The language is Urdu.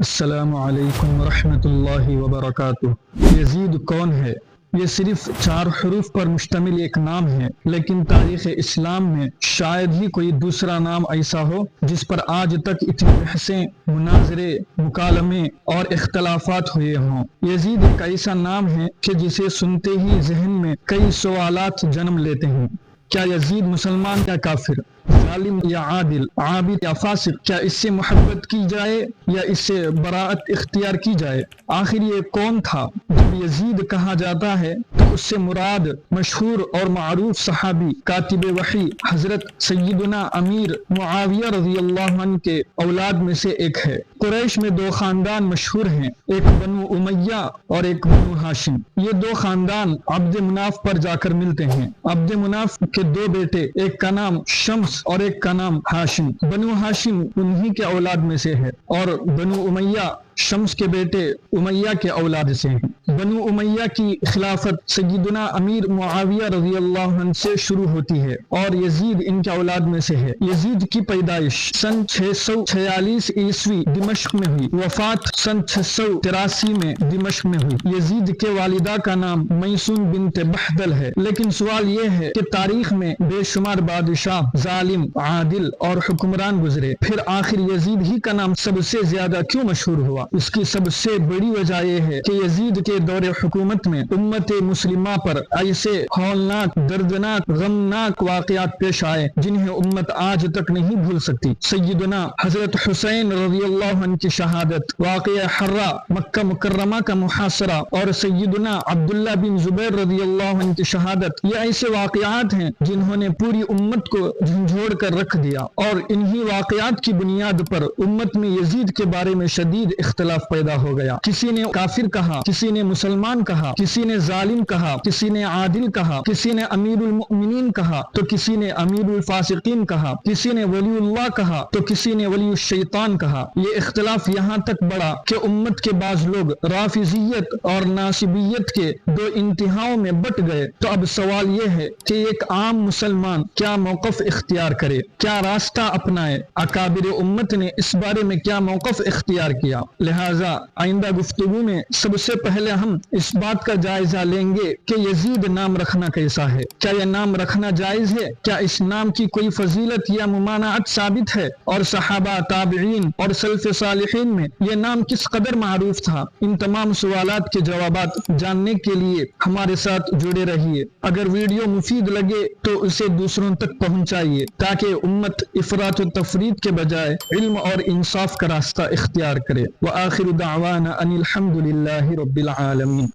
السلام علیکم ورحمۃ اللہ وبرکاتہ۔ یزید کون ہے؟ یہ صرف 4 حروف پر مشتمل ایک نام ہے، لیکن تاریخ اسلام میں شاید ہی کوئی دوسرا نام ایسا ہو جس پر آج تک اتنی بحثیں، مناظرے، مکالمے اور اختلافات ہوئے ہوں۔ یزید ایک ایسا نام ہے کہ جسے سنتے ہی ذہن میں کئی سوالات جنم لیتے ہیں۔ کیا یزید مسلمان یا کافر، ظالم یا عادل، عابد یا فاسق؟ کیا اس سے محبت کی جائے یا اس سے براءت اختیار کی جائے؟ آخر یہ کون تھا؟ جب یزید کہا جاتا ہے تو اس سے مراد مشہور اور معروف صحابی کاتب وحی حضرت سیدنا امیر معاویہ رضی اللہ عنہ کے اولاد میں سے ایک ہے۔ قریش میں 2 خاندان مشہور ہیں، ایک بنو امیہ اور ایک بنو ہاشم۔ یہ 2 خاندان عبد مناف پر جا کر ملتے ہیں۔ عبد مناف کے 2 بیٹے، ایک کا نام شمس اور ایک کا نام ہاشم۔ بنو ہاشم انہی کے اولاد میں سے ہے اور بنو امیہ شمس کے بیٹے امیہ کے اولاد سے ہیں۔ بنو امیہ کی خلافت سیدنا امیر معاویہ رضی اللہ عنہ سے شروع ہوتی ہے اور یزید ان کے اولاد میں سے ہے۔ یزید کی پیدائش سن 646 عیسوی دمشق میں ہوئی، وفات سن 683 میں دمشق میں ہوئی۔ یزید کے والدہ کا نام میسون بنت بہدل ہے، لیکن سوال یہ ہے کہ تاریخ میں بے شمار بادشاہ، ظالم، عادل اور حکمران گزرے، پھر آخر یزید ہی کا نام سب سے زیادہ کیوں مشہور ہوا؟ اس کی سب سے بڑی وجہ یہ ہے کہ یزید کے دور حکومت میں امت مسلمہ پر ایسے ہولناک، دردناک، غمناک واقعات پیش آئے جنہیں امت آج تک نہیں بھول سکتی۔ سیدنا حضرت حسین رضی اللہ عنہ کی شہادت، واقعہ حرہ، مکہ مکرمہ کا محاصرہ اور سیدنا عبداللہ بن زبیر رضی اللہ عنہ کی شہادت، یہ ایسے واقعات ہیں جنہوں نے پوری امت کو جھنجھوڑ کر رکھ دیا، اور انہی واقعات کی بنیاد پر امت میں یزید کے بارے میں شدید اختلاف پیدا ہو گیا۔ کسی نے کافر کہا، کسی نے مسلمان کہا، کسی نے ظالم کہا، کسی نے عادل کہا، کسی نے امیر المؤمنین کہا تو کسی نے امیر الفاسقین کہا، کسی نے ولی اللہ کہا تو کسی نے ولی الشیطان کہا۔ یہ اختلاف یہاں تک بڑھا کہ امت کے بعض لوگ رافضیت اور ناصبیت کے 2 انتہاؤں میں بٹ گئے۔ تو اب سوال یہ ہے کہ ایک عام مسلمان کیا موقف اختیار کرے، کیا راستہ اپنائے؟ اکابر امت نے اس بارے میں کیا موقف اختیار کیا؟ لہٰذا آئندہ گفتگو میں سب سے پہلے ہم اس بات کا جائزہ لیں گے کہ یزید نام رکھنا کیسا ہے، کیا یہ نام رکھنا جائز ہے، کیا اس نام کی کوئی فضیلت یا ممانعت ثابت ہے، اور صحابہ، تابعین اور سلف صالحین میں یہ نام کس قدر معروف تھا۔ ان تمام سوالات کے جوابات جاننے کے لیے ہمارے ساتھ جڑے رہیے۔ اگر ویڈیو مفید لگے تو اسے دوسروں تک پہنچائیے تاکہ امت افراط و تفریط کے بجائے علم اور انصاف کا راستہ اختیار کرے۔ وآخر دعوانا ان الحمد للہ رب العالمین۔